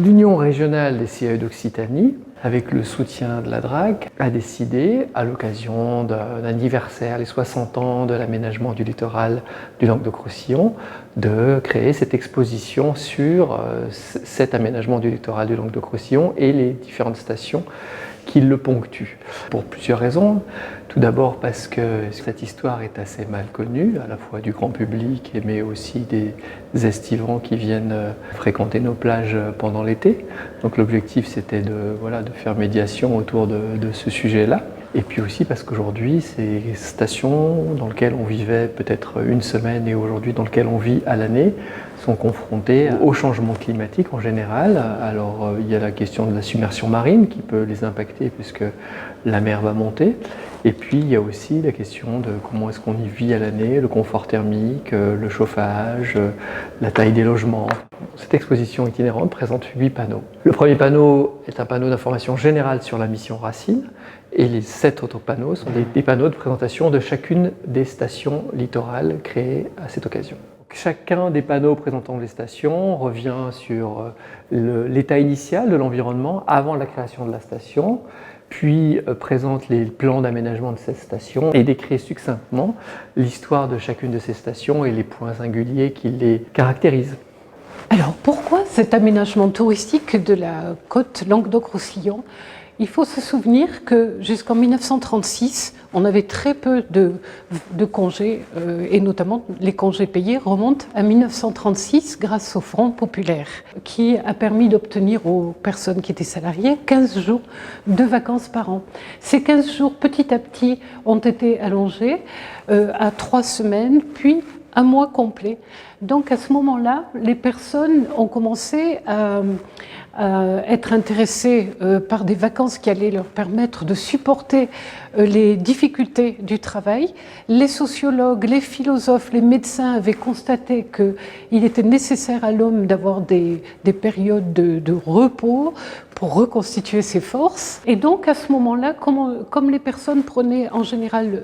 l'Union régionale des CAE d'Occitanie, avec le soutien de la DRAC, a décidé, à l'occasion d'un anniversaire, les 60 ans de l'aménagement du littoral du Languedoc-Roussillon, de créer cette exposition sur cet aménagement du littoral du Languedoc-Roussillon et les différentes stations qui le ponctuent. Pour plusieurs raisons. Tout d'abord parce que cette histoire est assez mal connue, à la fois du grand public, mais aussi des estivants qui viennent fréquenter nos plages pendant l'été. Donc l'objectif c'était de faire médiation autour de ce sujet-là. Et puis aussi parce qu'aujourd'hui, ces stations dans lesquelles on vivait peut-être une semaine et aujourd'hui dans lesquelles on vit à l'année sont confrontées au changement climatique en général. Alors il y a la question de la submersion marine qui peut les impacter puisque la mer va monter. Et puis il y a aussi la question de comment est-ce qu'on y vit à l'année, le confort thermique, le chauffage, la taille des logements. Cette exposition itinérante présente 8 panneaux. Le premier panneau est un panneau d'information générale sur la mission Racine et les 7 autres panneaux sont des panneaux de présentation de chacune des stations littorales créées à cette occasion. Chacun des panneaux présentant les stations revient sur l'état initial de l'environnement avant la création de la station, puis présente les plans d'aménagement de cette station et décrit succinctement l'histoire de chacune de ces stations et les points singuliers qui les caractérisent. Alors pourquoi cet aménagement touristique de la côte Languedoc-Roussillon ? Il faut se souvenir que jusqu'en 1936, on avait très peu de congés, et notamment les congés payés remontent à 1936 grâce au Front populaire, qui a permis d'obtenir aux personnes qui étaient salariées 15 jours de vacances par an. Ces 15 jours, petit à petit, ont été allongés à 3 semaines, puis un mois complet. Donc à ce moment-là, les personnes ont commencé à être intéressées par des vacances qui allaient leur permettre de supporter les difficultés du travail. Les sociologues, les philosophes, les médecins avaient constaté qu'il était nécessaire à l'homme d'avoir des périodes de repos pour reconstituer ses forces. Et donc à ce moment-là, comme les personnes prenaient en général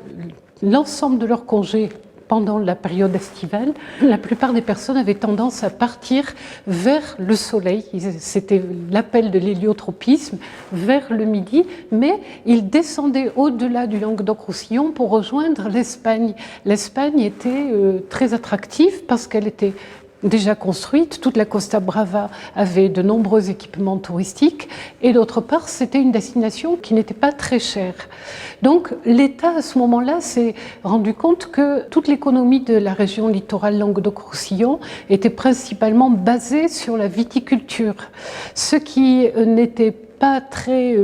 l'ensemble de leurs congés pendant la période estivale, la plupart des personnes avaient tendance à partir vers le soleil. C'était l'appel de l'héliotropisme, vers le midi, mais ils descendaient au-delà du Languedoc-Roussillon pour rejoindre l'Espagne. L'Espagne était très attractive parce qu'elle était déjà construite, toute la Costa Brava avait de nombreux équipements touristiques et d'autre part c'était une destination qui n'était pas très chère. Donc l'État à ce moment-là s'est rendu compte que toute l'économie de la région littorale Languedoc-Roussillon était principalement basée sur la viticulture, ce qui n'était pas très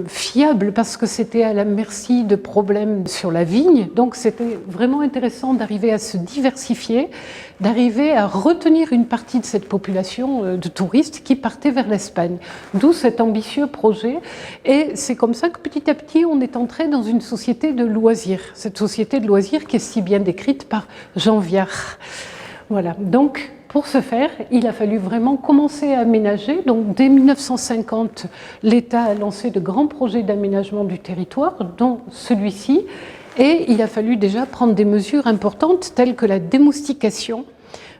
fiable parce que c'était à la merci de problèmes sur la vigne. Donc c'était vraiment intéressant d'arriver à se diversifier, d'arriver à retenir une partie de cette population de touristes qui partaient vers l'Espagne. D'où cet ambitieux projet. Et c'est comme ça que petit à petit on est entré dans une société de loisirs. Cette société de loisirs qui est si bien décrite par Jean Viard. Voilà, donc pour ce faire, il a fallu vraiment commencer à aménager. Donc, dès 1950, l'État a lancé de grands projets d'aménagement du territoire, dont celui-ci. Et il a fallu déjà prendre des mesures importantes, telles que la démoustication,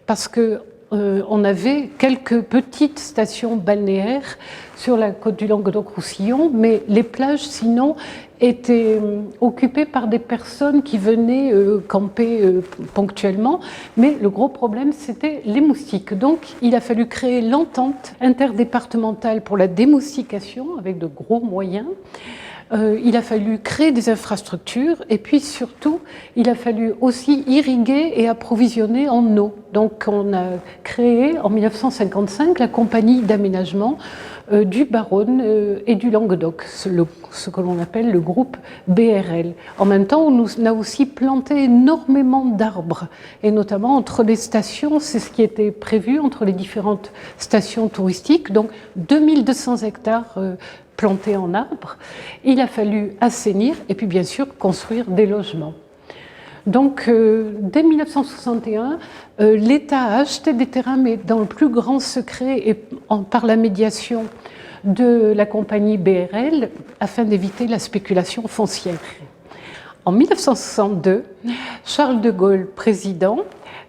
parce que on avait quelques petites stations balnéaires sur la côte du Languedoc-Roussillon, mais les plages, sinon, étaient occupées par des personnes qui venaient camper ponctuellement. Mais le gros problème, c'était les moustiques. Donc, il a fallu créer l'entente interdépartementale pour la démoustication, avec de gros moyens. Il a fallu créer des infrastructures et puis surtout, il a fallu aussi irriguer et approvisionner en eau. Donc on a créé en 1955 la compagnie d'aménagement du Baronne et du Languedoc, ce que l'on appelle le groupe BRL. En même temps, on a aussi planté énormément d'arbres et notamment entre les stations, c'est ce qui était prévu entre les différentes stations touristiques, donc 2200 hectares plantés en arbres. Il a fallu assainir et puis bien sûr construire des logements. Donc dès 1961, l'État a acheté des terrains mais dans le plus grand secret et par la médiation de la compagnie BRL afin d'éviter la spéculation foncière. En 1962, Charles de Gaulle, président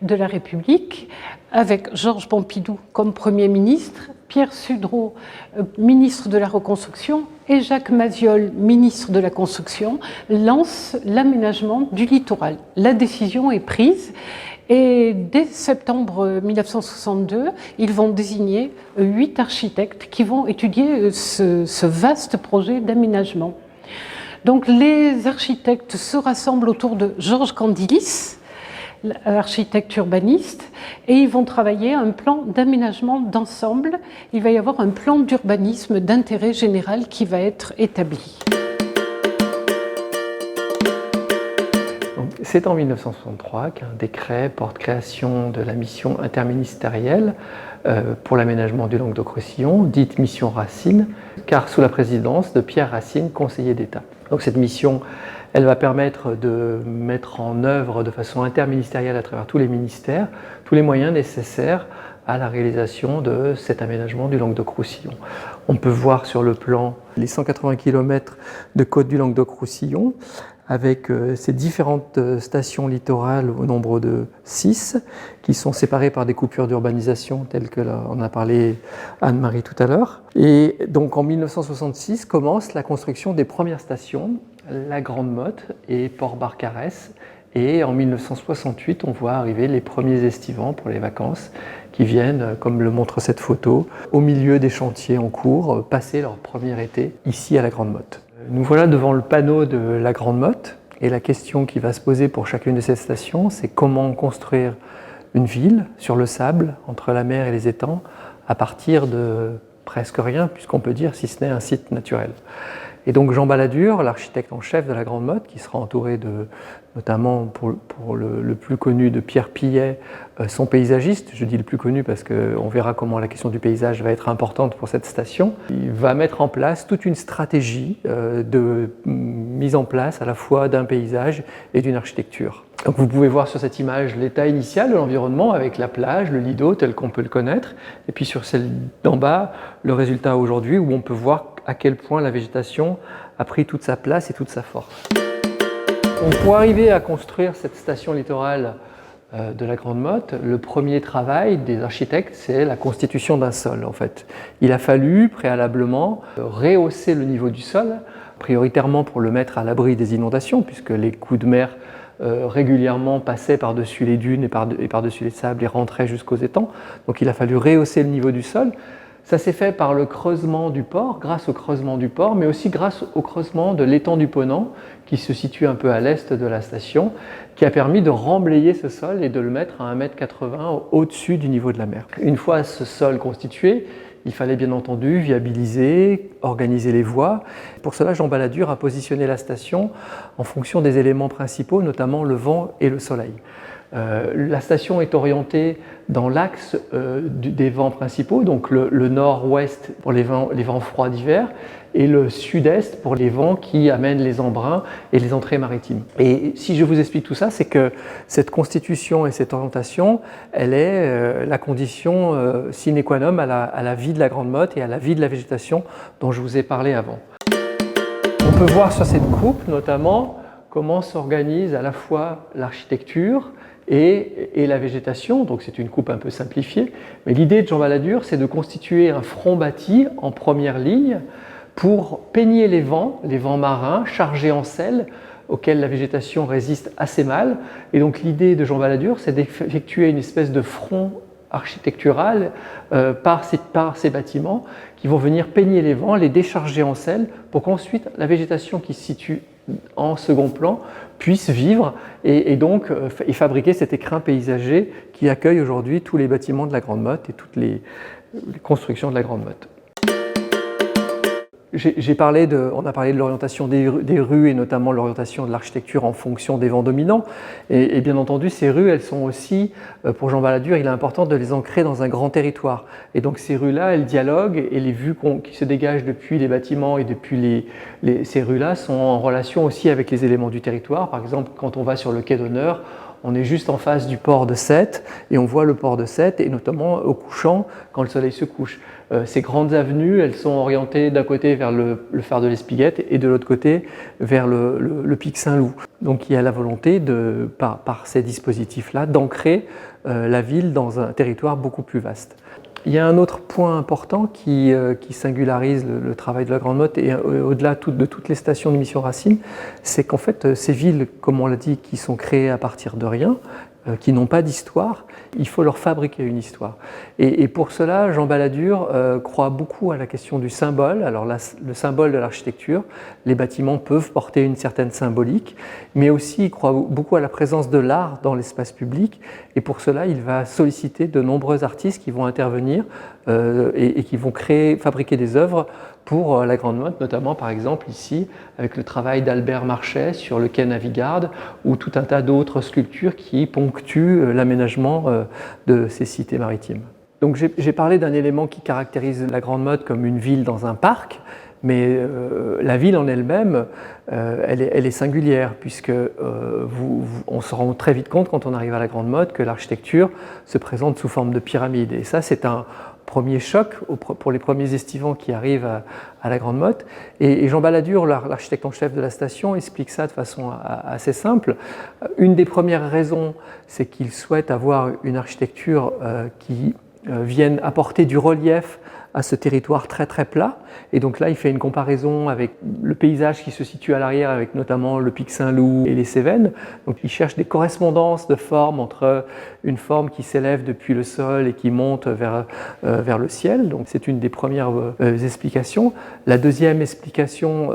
de la République, avec Georges Pompidou comme Premier ministre, Pierre Sudreau, ministre de la Reconstruction, et Jacques Maziol, ministre de la Construction, lance l'aménagement du littoral. La décision est prise et dès septembre 1962, ils vont désigner 8 architectes qui vont étudier ce vaste projet d'aménagement. Donc les architectes se rassemblent autour de Georges Candilis, architecte urbaniste, et ils vont travailler un plan d'aménagement d'ensemble. Il va y avoir un plan d'urbanisme d'intérêt général qui va être établi. C'est en 1963 qu'un décret porte création de la mission interministérielle pour l'aménagement du Languedoc-Roussillon, dite mission Racine, car sous la présidence de Pierre Racine, conseiller d'État. Donc cette mission, elle va permettre de mettre en œuvre de façon interministérielle à travers tous les ministères, tous les moyens nécessaires à la réalisation de cet aménagement du Languedoc-Roussillon. On peut voir sur le plan les 180 km de côte du Languedoc-Roussillon avec ces différentes stations littorales au nombre de 6 qui sont séparées par des coupures d'urbanisation telles que en a parlé Anne-Marie tout à l'heure. Et donc en 1966 commence la construction des premières stations, la Grande Motte et Port-Barcarès. Et en 1968, on voit arriver les premiers estivants pour les vacances qui viennent, comme le montre cette photo, au milieu des chantiers en cours, passer leur premier été ici à la Grande Motte. Nous voilà devant le panneau de la Grande Motte et la question qui va se poser pour chacune de ces stations, c'est comment construire une ville sur le sable, entre la mer et les étangs, à partir de presque rien, puisqu'on peut dire si ce n'est un site naturel. Et donc Jean Balladur, l'architecte en chef de la Grande Motte, qui sera entouré de, notamment pour le plus connu de Pierre Pillet, son paysagiste, je dis le plus connu parce qu'on verra comment la question du paysage va être importante pour cette station, il va mettre en place toute une stratégie de mise en place à la fois d'un paysage et d'une architecture. Donc vous pouvez voir sur cette image l'état initial de l'environnement avec la plage, le lido tel qu'on peut le connaître, et puis sur celle d'en bas, le résultat aujourd'hui où on peut voir à quel point la végétation a pris toute sa place et toute sa force. Donc pour arriver à construire cette station littorale de la Grande Motte, le premier travail des architectes, c'est la constitution d'un sol en fait. Il a fallu préalablement rehausser le niveau du sol, prioritairement pour le mettre à l'abri des inondations, puisque les coups de mer régulièrement passaient par-dessus les dunes et par-dessus les sables et rentraient jusqu'aux étangs. Donc il a fallu rehausser le niveau du sol. Ça s'est fait par le creusement du port, grâce au creusement du port, mais aussi grâce au creusement de l'étang du Ponant, qui se situe un peu à l'est de la station, qui a permis de remblayer ce sol et de le mettre à 1,80 m au-dessus du niveau de la mer. Une fois ce sol constitué, il fallait bien entendu viabiliser, organiser les voies. Pour cela, Jean Balladur a positionné la station en fonction des éléments principaux, notamment le vent et le soleil. La station est orientée dans l'axe des vents principaux, donc le nord-ouest pour les vents froids d'hiver et le sud-est pour les vents qui amènent les embruns et les entrées maritimes. Et si je vous explique tout ça, c'est que cette constitution et cette orientation, elle est la condition sine qua non à la vie de la Grande Motte et à la vie de la végétation dont je vous ai parlé avant. On peut voir sur cette coupe notamment comment s'organise à la fois l'architecture et la végétation, donc c'est une coupe un peu simplifiée, mais l'idée de Jean Balladur, c'est de constituer un front bâti en première ligne pour peigner les vents marins chargés en sel, auxquels la végétation résiste assez mal. Et donc l'idée de Jean Balladur, c'est d'effectuer une espèce de front architectural par ces bâtiments qui vont venir peigner les vents, les décharger en sel, pour qu'ensuite la végétation qui se situe en second plan puisse vivre et donc fabriquer cet écrin paysager qui accueille aujourd'hui tous les bâtiments de la Grande Motte et toutes les constructions de la Grande Motte. On a parlé de l'orientation des rues et notamment l'orientation de l'architecture en fonction des vents dominants. Et bien entendu, ces rues, elles sont aussi, pour Jean Balladur, il est important de les ancrer dans un grand territoire. Et donc ces rues-là, elles dialoguent et les vues qui se dégagent depuis les bâtiments et depuis ces rues-là sont en relation aussi avec les éléments du territoire. Par exemple, quand on va sur le quai d'honneur, On est juste en face du port de Sète et on voit le port de Sète, et notamment au couchant, quand le soleil se couche. Ces grandes avenues, elles sont orientées d'un côté vers le phare de l'Espiguette et de l'autre côté vers le pic Saint-Loup. Donc il y a la volonté, par ces dispositifs-là, d'ancrer la ville dans un territoire beaucoup plus vaste. Il y a un autre point important qui singularise le travail de la Grande Motte, et au-delà de toutes les stations de Mission Racine, c'est qu'en fait ces villes, comme on l'a dit, qui sont créées à partir de rien, qui n'ont pas d'histoire, il faut leur fabriquer une histoire. Et pour cela, Jean Balladur croit beaucoup à la question du symbole. Alors le symbole de l'architecture, les bâtiments peuvent porter une certaine symbolique, mais aussi il croit beaucoup à la présence de l'art dans l'espace public, et pour cela, il va solliciter de nombreux artistes qui vont intervenir et qui vont fabriquer des œuvres pour la Grande Motte, notamment par exemple ici avec le travail d'Albert Marchais sur le quai Navigarde, ou tout un tas d'autres sculptures qui ponctuent l'aménagement de ces cités maritimes. Donc j'ai parlé d'un élément qui caractérise la Grande Motte comme une ville dans un parc, mais la ville en elle-même, elle est singulière, puisque on se rend très vite compte quand on arrive à la Grande Motte que l'architecture se présente sous forme de pyramide. Et ça, c'est un premier choc pour les premiers estivants qui arrivent à la Grande Motte. Et Jean Balladur, l'architecte en chef de la station, explique ça de façon assez simple. Une des premières raisons, c'est qu'il souhaite avoir une architecture qui vienne apporter du relief à ce territoire très très plat. Et donc là, il fait une comparaison avec le paysage qui se situe à l'arrière, avec notamment le pic Saint-Loup et les Cévennes. Donc il cherche des correspondances de formes entre une forme qui s'élève depuis le sol et qui monte vers le ciel. Donc c'est une des premières explications. La deuxième explication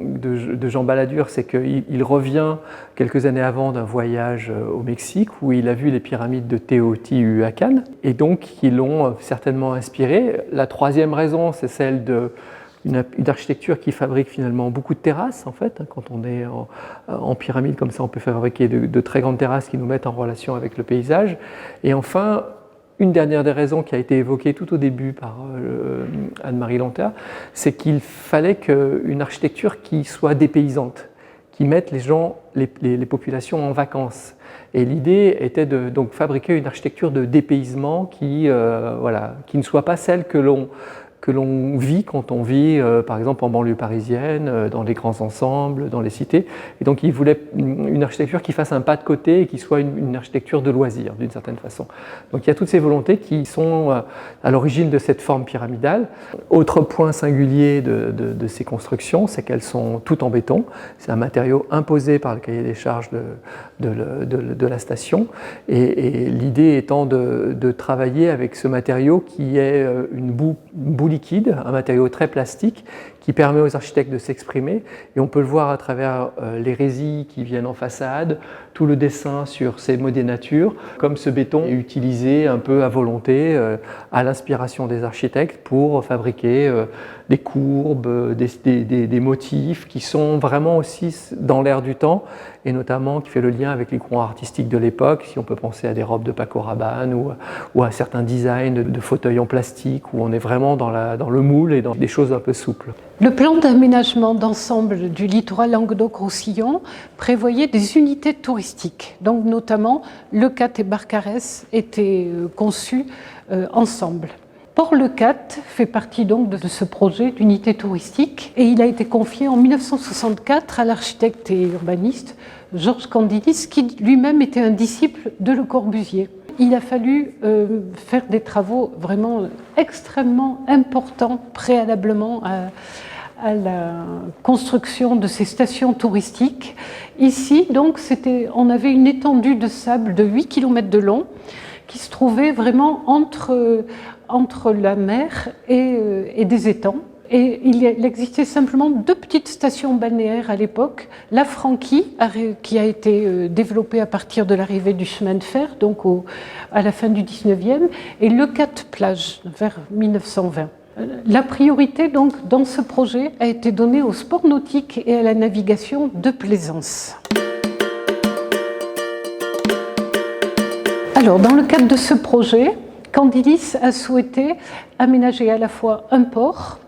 de Jean Balladur, c'est qu'il revient quelques années avant d'un voyage au Mexique où il a vu les pyramides de Teotihuacan, et donc qui l'ont certainement inspiré. La troisième raison, c'est celle d'une architecture qui fabrique finalement beaucoup de terrasses, en fait. Quand on est en pyramide comme ça, on peut fabriquer de très grandes terrasses qui nous mettent en relation avec le paysage. Et enfin, une dernière des raisons qui a été évoquée tout au début par Anne-Marie Lanter, c'est qu'il fallait une architecture qui soit dépaysante, qui mette les populations en vacances. Et l'idée était de donc fabriquer une architecture de dépaysement qui ne soit pas celle que l'on vit quand on vit, par exemple, en banlieue parisienne, dans les grands ensembles, dans les cités. Et donc, il voulait une architecture qui fasse un pas de côté et qui soit une architecture de loisir, d'une certaine façon. Donc, il y a toutes ces volontés qui sont à l'origine de cette forme pyramidale. Autre point singulier de ces constructions, c'est qu'elles sont toutes en béton. C'est un matériau imposé par le cahier des charges de la station. Et l'idée étant de travailler avec ce matériau qui est une boue liquide, un matériau très plastique qui permet aux architectes de s'exprimer, et on peut le voir à travers les résils qui viennent en façade, tout le dessin sur ces modénatures, comme ce béton est utilisé un peu à volonté, à l'inspiration des architectes pour fabriquer des courbes, des motifs qui sont vraiment aussi dans l'air du temps, et notamment qui fait le lien avec les courants artistiques de l'époque, si on peut penser à des robes de Paco Rabanne ou à certains designs de fauteuils en plastique, où on est vraiment dans le moule et dans des choses un peu souples. Le plan d'aménagement d'ensemble du littoral Languedoc-Roussillon prévoyait des unités touristiques. Donc notamment, Leucate et Barcarès étaient conçus ensemble. Port-Leucate fait partie donc de ce projet d'unité touristique, et il a été confié en 1964 à l'architecte et urbaniste Georges Candilis, qui lui-même était un disciple de Le Corbusier. Il a fallu faire des travaux vraiment extrêmement importants préalablement à la construction de ces stations touristiques. Ici, donc, on avait une étendue de sable de 8 km de long qui se trouvait vraiment entre la mer et des étangs. Et il existait simplement 2 petites stations balnéaires à l'époque. La Franquie, qui a été développée à partir de l'arrivée du chemin de fer, donc à la fin du 19e, et Leucate Plage, vers 1920. La priorité donc dans ce projet a été donnée au sport nautique et à la navigation de plaisance. Alors, dans le cadre de ce projet, Candilis a souhaité aménager à la fois un port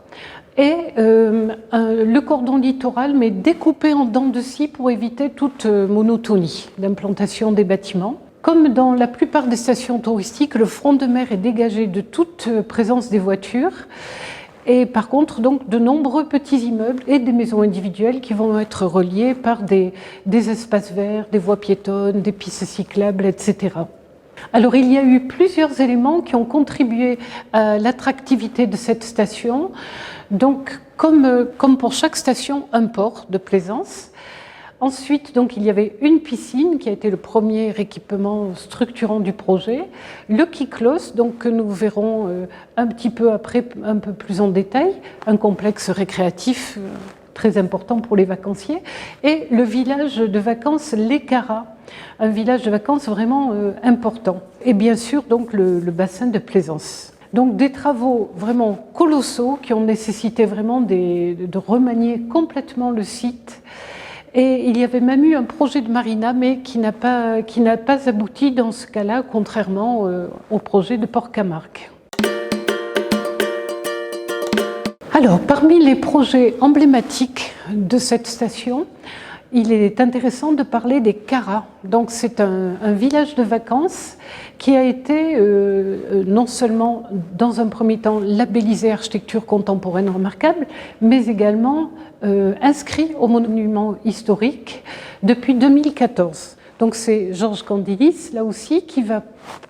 et le cordon littoral, mais découpé en dents de scie pour éviter toute monotonie d'implantation des bâtiments. Comme dans la plupart des stations touristiques, le front de mer est dégagé de toute présence des voitures. Et par contre, donc, de nombreux petits immeubles et des maisons individuelles qui vont être reliés par des espaces verts, des voies piétonnes, des pistes cyclables, etc. Alors, il y a eu plusieurs éléments qui ont contribué à l'attractivité de cette station. Donc, comme pour chaque station, un port de plaisance. Ensuite, donc, il y avait une piscine qui a été le premier équipement structurant du projet, le Kyklos, donc, que nous verrons un petit peu après, un peu plus en détail, un complexe récréatif très important pour les vacanciers, et le village de vacances Les Caras, un village de vacances vraiment important, et bien sûr donc le bassin de plaisance. Donc des travaux vraiment colossaux qui ont nécessité vraiment de remanier complètement le site. Et il y avait même eu un projet de marina, mais qui n'a pas abouti dans ce cas-là, contrairement au projet de Port-Camargue. Alors, parmi les projets emblématiques de cette station, il est intéressant de parler des Caras. Donc, c'est un village de vacances qui a été non seulement, dans un premier temps, labellisé architecture contemporaine remarquable, mais également inscrit au monument historique depuis 2014. Donc, c'est Georges Candilis, là aussi, qui va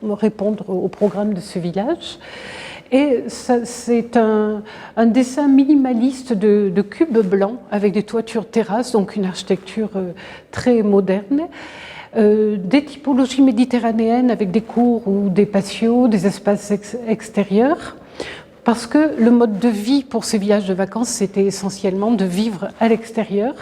répondre au programme de ce village. Et c'est un dessin minimaliste de cubes blancs avec des toitures terrasses, donc une architecture très moderne, des typologies méditerranéennes avec des cours ou des patios, des espaces extérieurs, parce que le mode de vie pour ces villages de vacances, c'était essentiellement de vivre à l'extérieur.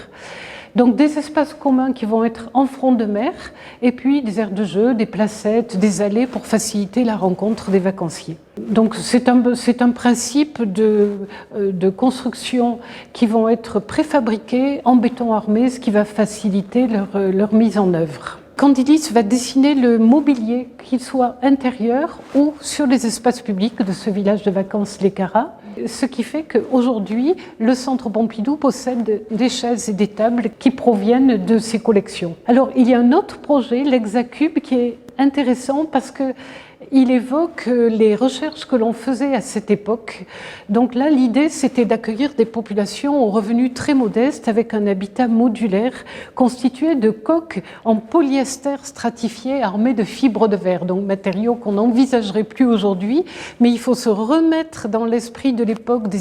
Donc des espaces communs qui vont être en front de mer, et puis des aires de jeu, des placettes, des allées pour faciliter la rencontre des vacanciers. Donc c'est un principe de construction qui vont être préfabriqués en béton armé, ce qui va faciliter leur mise en œuvre. Candilis va dessiner le mobilier, qu'il soit intérieur ou sur les espaces publics de ce village de vacances Les Caras, ce qui fait qu'aujourd'hui, le Centre Pompidou possède des chaises et des tables qui proviennent de ses collections. Alors, il y a un autre projet, l'Hexacube, qui est intéressant parce qu'il évoque les recherches que l'on faisait à cette époque. Donc là, l'idée, c'était d'accueillir des populations aux revenus très modestes avec un habitat modulaire constitué de coques en polyester stratifié armées de fibres de verre, donc matériaux qu'on n'envisagerait plus aujourd'hui, mais il faut se remettre dans l'esprit de l'époque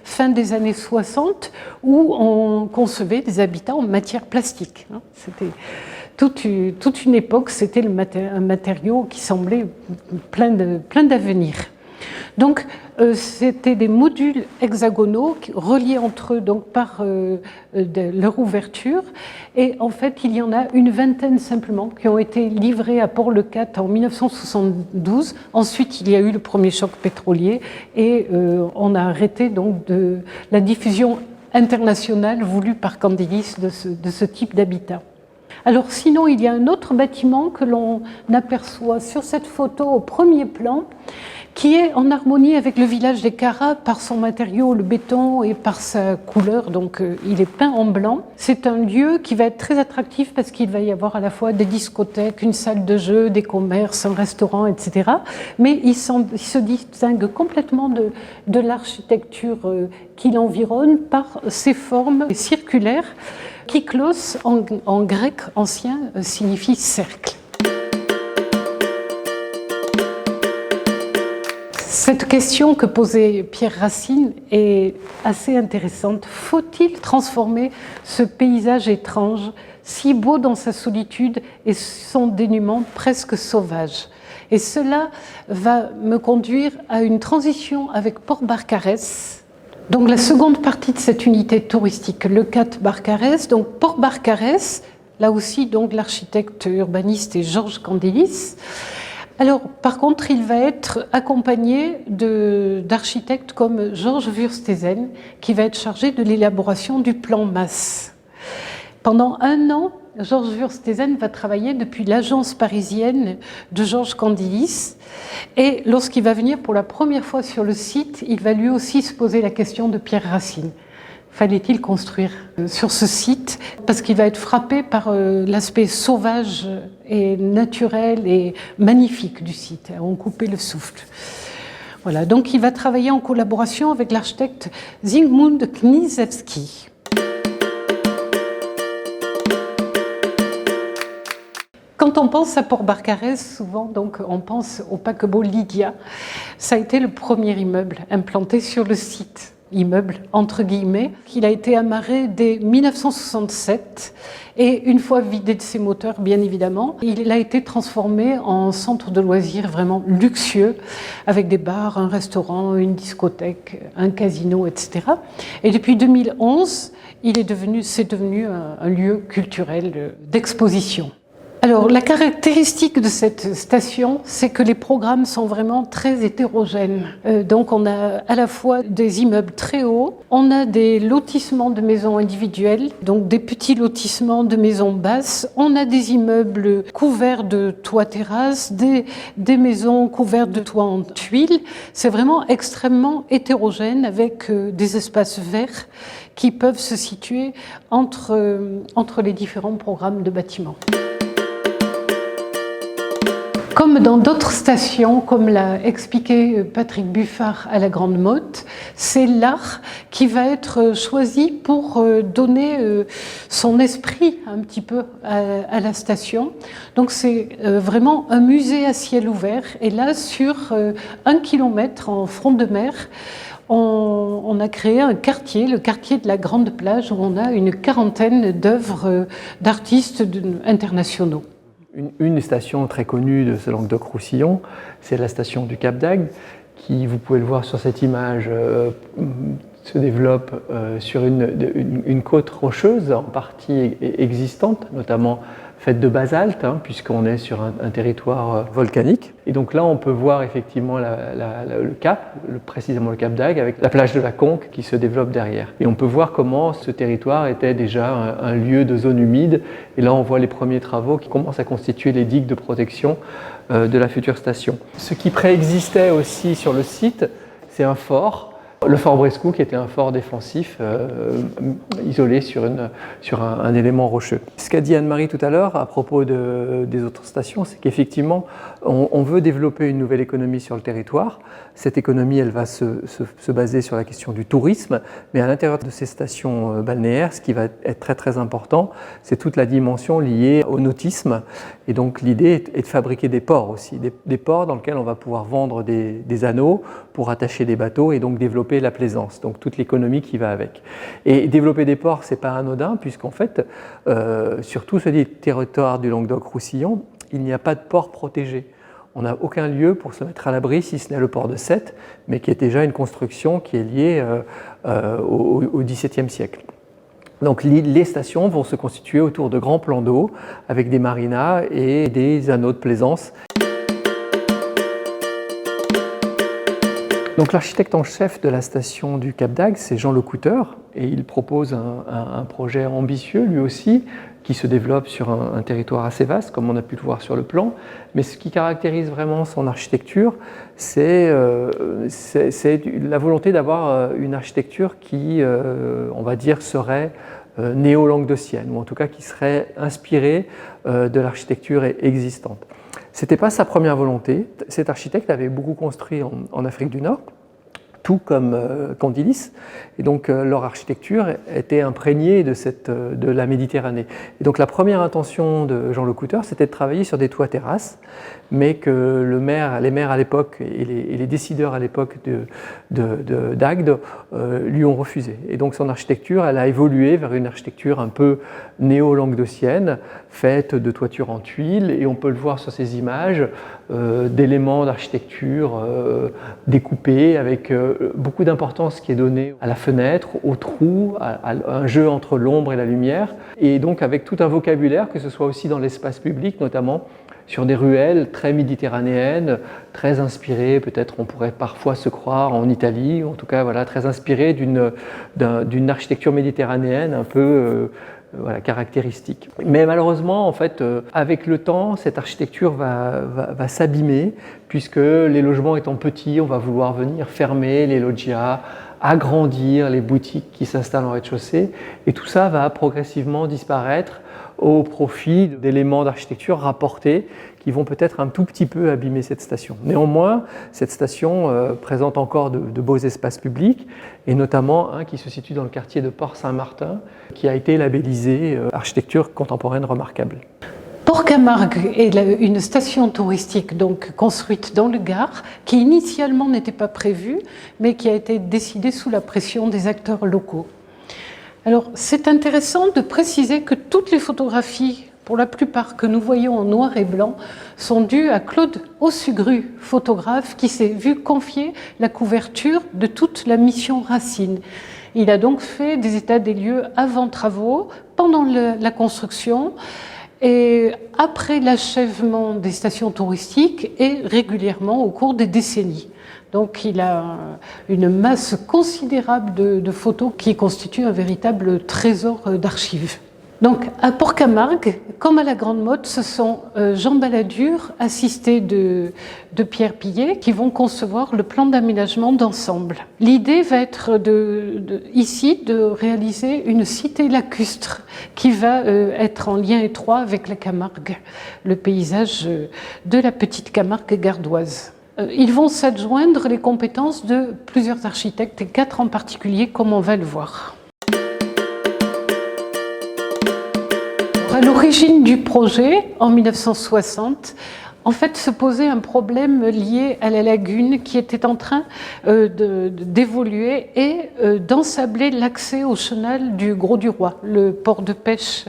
fin des années 60 où on concevait des habitats en matière plastique. C'était toute une époque, c'était un matériau qui semblait plein d'avenir. Donc, c'était des modules hexagonaux reliés entre eux donc, par leur ouverture. Et en fait, il y en a une vingtaine simplement qui ont été livrés à Port-le-Cat en 1972. Ensuite, il y a eu le premier choc pétrolier et on a arrêté donc la diffusion internationale voulue par Candilis de ce type d'habitat. Alors sinon, il y a un autre bâtiment que l'on aperçoit sur cette photo au premier plan, qui est en harmonie avec le village des Caras par son matériau, le béton, et par sa couleur, donc il est peint en blanc. C'est un lieu qui va être très attractif parce qu'il va y avoir à la fois des discothèques, une salle de jeu, des commerces, un restaurant, etc. Mais il se distingue complètement de l'architecture qui l'environne par ses formes circulaires. Kyklos, en grec ancien, signifie cercle. Cette question que posait Pierre Racine est assez intéressante. Faut-il transformer ce paysage étrange, si beau dans sa solitude et son dénuement presque sauvage? Et cela va me conduire à une transition avec Port-Barcarès. Donc la seconde partie de cette unité touristique, le 4 Barcarès, donc Port-Barcarès, là aussi donc l'architecte urbaniste est Georges Candilis. Alors par contre, il va être accompagné d'architectes comme Georges Wurstesen, qui va être chargé de l'élaboration du plan Masse. Pendant un an, Georges Wurstesen va travailler depuis l'agence parisienne de Georges Candilis. Et lorsqu'il va venir pour la première fois sur le site, il va lui aussi se poser la question de Pierre Racine. Fallait-il construire sur ce site? Parce qu'il va être frappé par l'aspect sauvage et naturel et magnifique du site. On coupait le souffle. Voilà, donc il va travailler en collaboration avec l'architecte Zygmunt Kniszewski. Quand on pense à Port-Barcarès, souvent donc, on pense au paquebot Lydia. Ça a été le premier immeuble implanté sur le site. Immeuble entre guillemets. Il a été amarré dès 1967 et une fois vidé de ses moteurs, bien évidemment, il a été transformé en centre de loisirs vraiment luxueux avec des bars, un restaurant, une discothèque, un casino, etc. Et depuis 2011, c'est devenu un lieu culturel d'exposition. Alors, la caractéristique de cette station, c'est que les programmes sont vraiment très hétérogènes. Donc, on a à la fois des immeubles très hauts, on a des lotissements de maisons individuelles, donc des petits lotissements de maisons basses, on a des immeubles couverts de toits terrasses, des maisons couvertes de toits en tuiles. C'est vraiment extrêmement hétérogène avec des espaces verts qui peuvent se situer entre les différents programmes de bâtiments. Comme dans d'autres stations, comme l'a expliqué Patrick Buffard à la Grande Motte, c'est l'art qui va être choisi pour donner son esprit un petit peu à la station. Donc c'est vraiment un musée à ciel ouvert. Et là, sur 1 kilomètre en front de mer, on a créé un quartier, le quartier de la Grande Plage, où on a une quarantaine d'œuvres d'artistes internationaux. Une station très connue de ce Languedoc-Roussillon, c'est la station du Cap d'Agde, qui, vous pouvez le voir sur cette image, se développe sur une côte rocheuse en partie existante, notamment faite de basalte, puisqu'on est sur un territoire volcanique. Et donc là, on peut voir effectivement le cap, précisément le Cap d'Agde, avec la plage de la Conque qui se développe derrière. Et on peut voir comment ce territoire était déjà un lieu de zone humide. Et là, on voit les premiers travaux qui commencent à constituer les digues de protection de la future station. Ce qui préexistait aussi sur le site, c'est un fort. Le fort Brescou, qui était un fort défensif isolé sur un élément rocheux. Ce qu'a dit Anne-Marie tout à l'heure à propos des autres stations, c'est qu'effectivement, on veut développer une nouvelle économie sur le territoire. Cette économie, elle va se baser sur la question du tourisme, mais à l'intérieur de ces stations balnéaires, ce qui va être très très important, c'est toute la dimension liée au nautisme. Et donc l'idée est de fabriquer des ports aussi, des ports dans lesquels on va pouvoir vendre des anneaux pour attacher des bateaux et donc développer la plaisance, donc toute l'économie qui va avec. Et développer des ports, c'est pas anodin, puisqu'en fait, sur tout ce territoire du Languedoc-Roussillon, il n'y a pas de port protégé. On n'a aucun lieu pour se mettre à l'abri, si ce n'est le port de Sète, mais qui est déjà une construction qui est liée au XVIIe siècle. Donc les stations vont se constituer autour de grands plans d'eau, avec des marinas et des anneaux de plaisance. Donc l'architecte en chef de la station du Cap d'Agde, c'est Jean Lecouteur, et il propose un projet ambitieux lui aussi, qui se développe sur un territoire assez vaste, comme on a pu le voir sur le plan. Mais ce qui caractérise vraiment son architecture, c'est la volonté d'avoir une architecture qui, on va dire, serait néo-languedocienne, ou en tout cas qui serait inspirée de l'architecture existante. Ce n'était pas sa première volonté. Cet architecte avait beaucoup construit en Afrique du Nord, tout comme Candilis, et donc leur architecture était imprégnée de la Méditerranée. Et donc la première intention de Jean Lecouteur, c'était de travailler sur des toits terrasses, mais que les maires à l'époque et les décideurs à l'époque d'Agde lui ont refusé. Et donc son architecture, elle a évolué vers une architecture un peu néo-languedocienne, faite de toitures en tuiles, et on peut le voir sur ces images, d'éléments d'architecture découpés avec beaucoup d'importance qui est donnée à la fenêtre, au trou, à un jeu entre l'ombre et la lumière, et donc avec tout un vocabulaire, que ce soit aussi dans l'espace public, notamment sur des ruelles très méditerranéennes, très inspirées, peut-être on pourrait parfois se croire en Italie, en tout cas voilà, très inspirées d'une architecture méditerranéenne un peu voilà, caractéristique. Mais malheureusement, en fait, avec le temps, cette architecture va s'abîmer, puisque les logements étant petits, on va vouloir venir fermer les loggias, agrandir les boutiques qui s'installent en rez-de-chaussée, et tout ça va progressivement disparaître au profit d'éléments d'architecture rapportés qui vont peut-être un tout petit peu abîmer cette station. Néanmoins, cette station présente encore de beaux espaces publics, et notamment un qui se situe dans le quartier de Port-Saint-Martin, qui a été labellisé architecture contemporaine remarquable. Port-Camargue est une station touristique donc construite dans le Gard, qui initialement n'était pas prévue, mais qui a été décidée sous la pression des acteurs locaux. Alors, c'est intéressant de préciser que toutes les photographies, pour la plupart que nous voyons en noir et blanc, sont dues à Claude Ossugru, photographe, qui s'est vu confier la couverture de toute la mission Racine. Il a donc fait des états des lieux avant travaux, pendant la construction, et après l'achèvement des stations touristiques et régulièrement au cours des décennies. Donc il a une masse considérable de photos qui constituent un véritable trésor d'archives. Donc à Port-Camargue, comme à la Grande Motte, ce sont Jean Balladur, assisté de Pierre Pillet, qui vont concevoir le plan d'aménagement d'ensemble. L'idée va être ici de réaliser une cité lacustre qui va être en lien étroit avec la Camargue, le paysage de la petite Camargue gardoise. Ils vont s'adjoindre les compétences de plusieurs architectes, et 4 en particulier, comme on va le voir. À l'origine du projet, en 1960, en fait, se posait un problème lié à la lagune qui était en train d'évoluer et d'ensabler l'accès au chenal du Grau-du-Roi, le port de pêche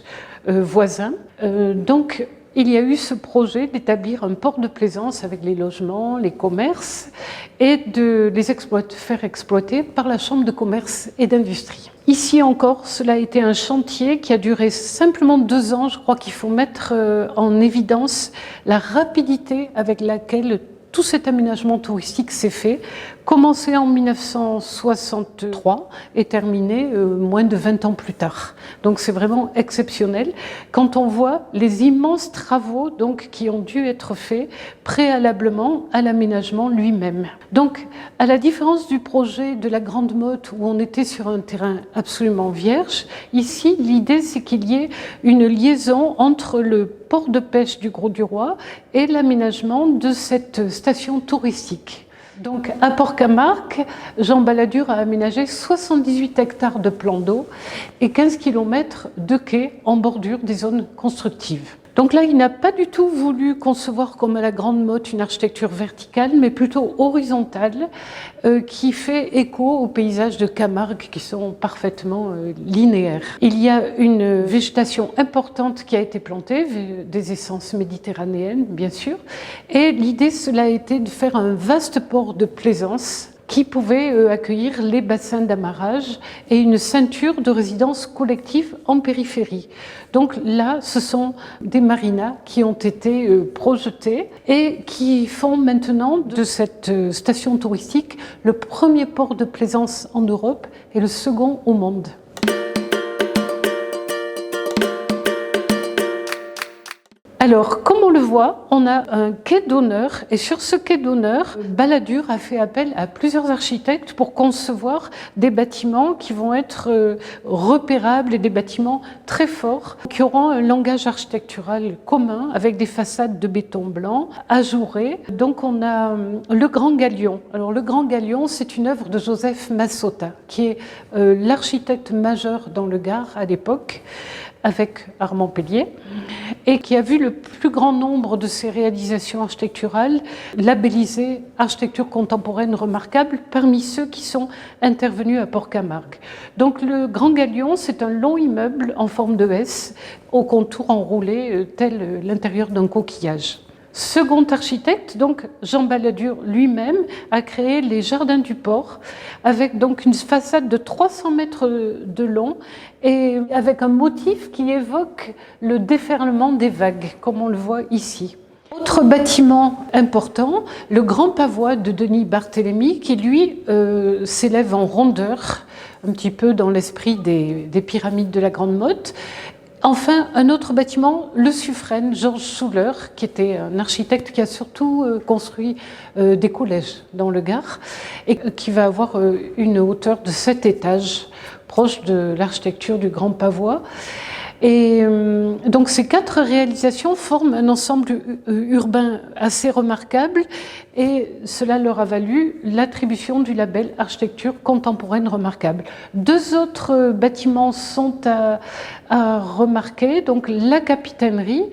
voisin. Donc, il y a eu ce projet d'établir un port de plaisance avec les logements, les commerces et de les faire exploiter par la Chambre de commerce et d'industrie. Ici encore, cela a été un chantier qui a duré simplement 2 ans. Je crois qu'il faut mettre en évidence la rapidité avec laquelle tout cet aménagement touristique s'est fait, commencé en 1963 et terminé moins de 20 ans plus tard. Donc c'est vraiment exceptionnel quand on voit les immenses travaux donc, qui ont dû être faits préalablement à l'aménagement lui-même. Donc à la différence du projet de la Grande Motte où on était sur un terrain absolument vierge, ici l'idée c'est qu'il y ait une liaison entre le port de pêche du Grau-du-Roi et l'aménagement de cette station touristique. Donc à Port-Camargue, Jean Balladur a aménagé 78 hectares de plans d'eau et 15 km de quais en bordure des zones constructives. Donc là, il n'a pas du tout voulu concevoir comme à la Grande Motte une architecture verticale, mais plutôt horizontale, qui fait écho aux paysages de Camargue qui sont parfaitement linéaires. Il y a une végétation importante qui a été plantée, des essences méditerranéennes bien sûr, et l'idée cela a été de faire un vaste port de plaisance qui pouvait accueillir les bassins d'amarrage et une ceinture de résidences collectives en périphérie. Donc là, ce sont des marinas qui ont été projetés et qui font maintenant de cette station touristique le premier port de plaisance en Europe et le second au monde. Alors, comme on le voit, on a un quai d'honneur et sur ce quai d'honneur, Balladur a fait appel à plusieurs architectes pour concevoir des bâtiments qui vont être repérables et des bâtiments très forts qui auront un langage architectural commun avec des façades de béton blanc ajourées. Donc on a le Grand Galion. Alors le Grand Galion, c'est une œuvre de Joseph Massota qui est l'architecte majeur dans le Gard à l'époque, avec Armand Pellier, et qui a vu le plus grand nombre de ses réalisations architecturales labellisées architecture contemporaine remarquable parmi ceux qui sont intervenus à Port-Camargue. Donc le Grand Galion, c'est un long immeuble en forme de S, au contour enroulé tel l'intérieur d'un coquillage. Second architecte, donc Jean Balladur lui-même a créé les Jardins du Port avec donc une façade de 300 mètres de long et avec un motif qui évoque le déferlement des vagues, comme on le voit ici. Autre bâtiment important, le Grand Pavois de Denis Barthélemy, qui lui s'élève en rondeur, un petit peu dans l'esprit des pyramides de la Grande Motte, Enfin, un autre bâtiment, le Suffren, Georges Schuler, qui était un architecte qui a surtout construit des collèges dans le Gard et qui va avoir une hauteur de 7 étages, proche de l'architecture du Grand Pavois. Et donc ces 4 réalisations forment un ensemble urbain assez remarquable et cela leur a valu l'attribution du label architecture contemporaine remarquable. 2 autres bâtiments sont à remarquer, donc la Capitainerie,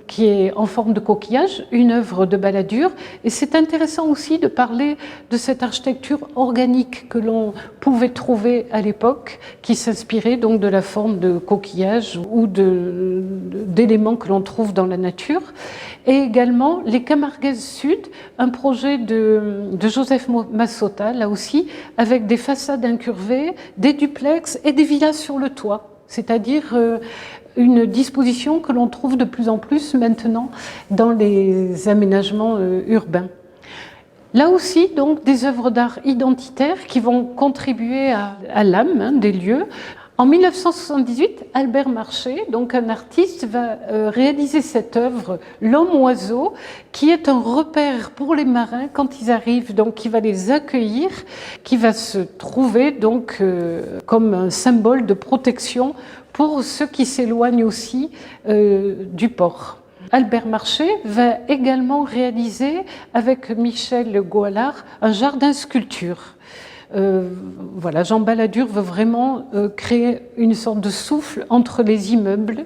qui est en forme de coquillage, une œuvre de Balladur. Et c'est intéressant aussi de parler de cette architecture organique que l'on pouvait trouver à l'époque, qui s'inspirait donc de la forme de coquillage ou d'éléments que l'on trouve dans la nature. Et également les Camarguaises Sud, un projet de Joseph Massota, là aussi, avec des façades incurvées, des duplex et des villas sur le toit. C'est-à-dire une disposition que l'on trouve de plus en plus maintenant dans les aménagements urbains. Là aussi, donc, des œuvres d'art identitaires qui vont contribuer à l'âme des lieux. En 1978, Albert Marché, donc un artiste, va réaliser cette œuvre, L'Homme-Oiseau, qui est un repère pour les marins quand ils arrivent, donc qui va les accueillir, qui va se trouver donc comme un symbole de protection pour ceux qui s'éloignent aussi du port. Albert Marché va également réaliser avec Michel Goalard un jardin sculpture. Voilà, Jean Balladur veut vraiment créer une sorte de souffle entre les immeubles.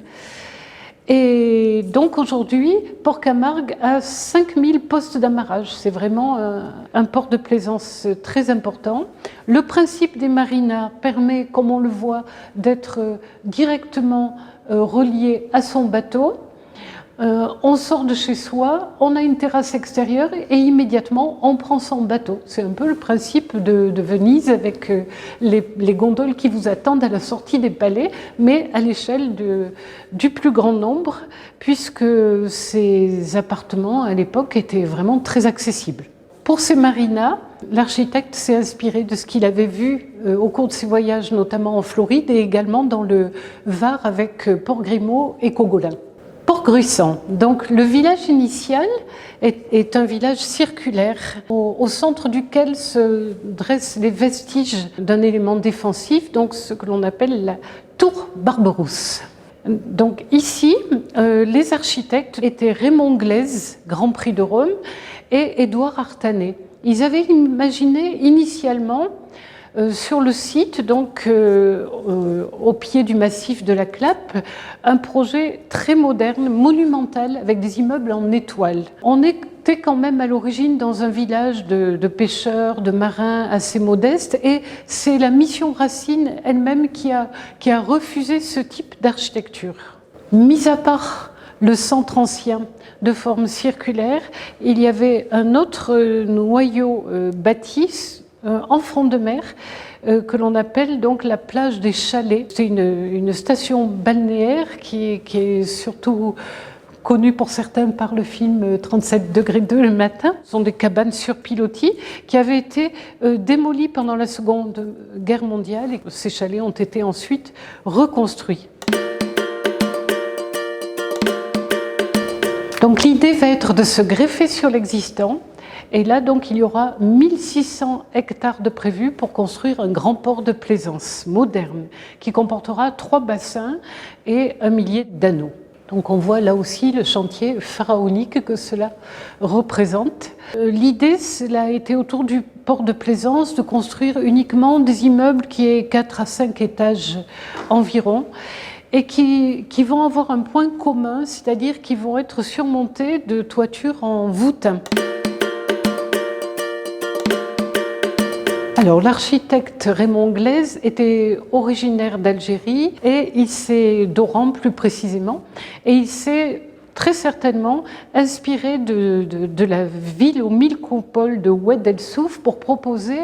Et donc aujourd'hui, Port-Camargue a 5000 postes d'amarrage. C'est vraiment un port de plaisance très important. Le principe des marinas permet, comme on le voit, d'être directement relié à son bateau. On sort de chez soi, on a une terrasse extérieure et immédiatement on prend son bateau. C'est un peu le principe de Venise avec les gondoles qui vous attendent à la sortie des palais, mais à l'échelle du plus grand nombre, puisque ces appartements à l'époque étaient vraiment très accessibles. Pour ces marinas, l'architecte s'est inspiré de ce qu'il avait vu au cours de ses voyages, notamment en Floride et également dans le Var avec Port-Grimaud et Cogolin. Port-Gruissan, donc le village initial est un village circulaire au centre duquel se dressent les vestiges d'un élément défensif, donc ce que l'on appelle la tour Barberousse. Donc ici, les architectes étaient Raymond Glaise, Grand Prix de Rome, et Édouard Artanet. Ils avaient imaginé initialement sur le site, donc au pied du massif de la Clappe, un projet très moderne, monumental, avec des immeubles en étoile. On était quand même à l'origine dans un village de pêcheurs, de marins assez modeste, et c'est la mission Racine elle-même qui a refusé ce type d'architecture. Mis à part le centre ancien de forme circulaire, il y avait un autre noyau bâti en front de mer, que l'on appelle donc la plage des Chalets. C'est une station balnéaire qui est surtout connue pour certains par le film 37 degrés 2 le matin. Ce sont des cabanes sur pilotis qui avaient été démolies pendant la Seconde Guerre mondiale et ces chalets ont été ensuite reconstruits. Donc l'idée va être de se greffer sur l'existant. Et là, donc, il y aura 1600 hectares de prévus pour construire un grand port de plaisance moderne qui comportera 3 bassins et 1 millier d'anneaux. Donc on voit là aussi le chantier pharaonique que cela représente. L'idée, cela a été autour du port de plaisance de construire uniquement des immeubles qui aient 4 à 5 étages environ et qui vont avoir un point commun, c'est-à-dire qu'ils vont être surmontés de toitures en voûte. Alors, l'architecte Raymond Glaise était originaire d'Algérie et d'Oran plus précisément, et il s'est très certainement inspiré de la ville aux 1000 coupoles de Oued El Souf pour proposer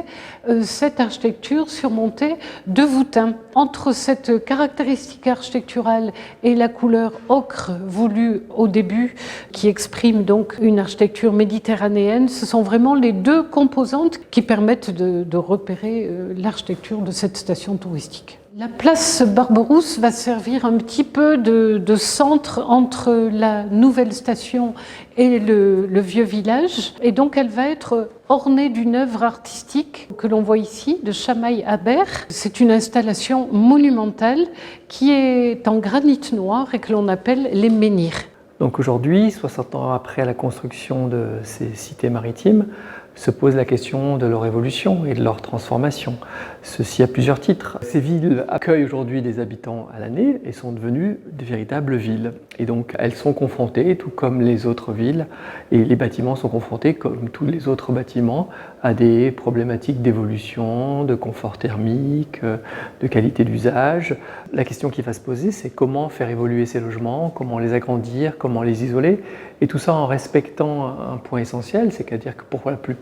cette architecture surmontée de voûtins. Entre cette caractéristique architecturale et la couleur ocre voulue au début, qui exprime donc une architecture méditerranéenne, ce sont vraiment les 2 composantes qui permettent de repérer l'architecture de cette station touristique. La place Barberousse va servir un petit peu de centre entre la nouvelle station et le vieux village. Et donc elle va être ornée d'une œuvre artistique que l'on voit ici, de Chamail Habert. C'est une installation monumentale qui est en granit noir et que l'on appelle les menhirs. Donc aujourd'hui, 60 ans après la construction de ces cités maritimes, se pose la question de leur évolution et de leur transformation. Ceci à plusieurs titres. Ces villes accueillent aujourd'hui des habitants à l'année et sont devenues de véritables villes. Et donc elles sont confrontées, tout comme les autres villes, et les bâtiments sont confrontés, comme tous les autres bâtiments, à des problématiques d'évolution, de confort thermique, de qualité d'usage. La question qui va se poser, c'est comment faire évoluer ces logements, comment les agrandir, comment les isoler, et tout ça en respectant un point essentiel, c'est-à-dire que pour la plupart,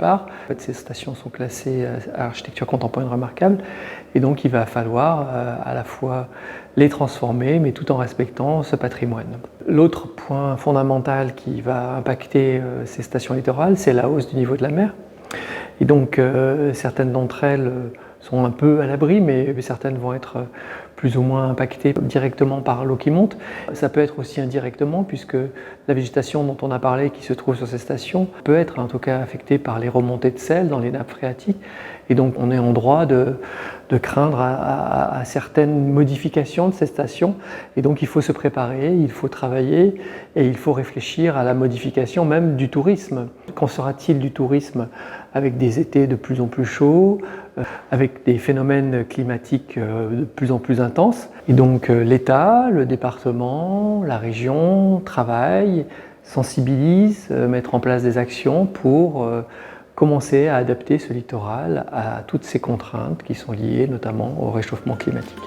ces stations sont classées à architecture contemporaine remarquable, et donc il va falloir à la fois les transformer, mais tout en respectant ce patrimoine. L'autre point fondamental qui va impacter ces stations littorales, c'est la hausse du niveau de la mer. Et donc certaines d'entre elles sont un peu à l'abri, mais certaines vont être plus ou moins impactées directement par l'eau qui monte. Ça peut être aussi indirectement, puisque la végétation dont on a parlé, qui se trouve sur ces stations, peut être en tout cas affectée par les remontées de sel dans les nappes phréatiques. Et donc on est en droit de craindre à certaines modifications de ces stations. Et donc il faut se préparer, il faut travailler et il faut réfléchir à la modification même du tourisme. Qu'en sera-t-il du tourisme avec des étés de plus en plus chauds, avec des phénomènes climatiques de plus en plus intenses? Et donc l'État, le département, la région travaillent, sensibilisent, mettent en place des actions pour commencer à adapter ce littoral à toutes ces contraintes qui sont liées notamment au réchauffement climatique.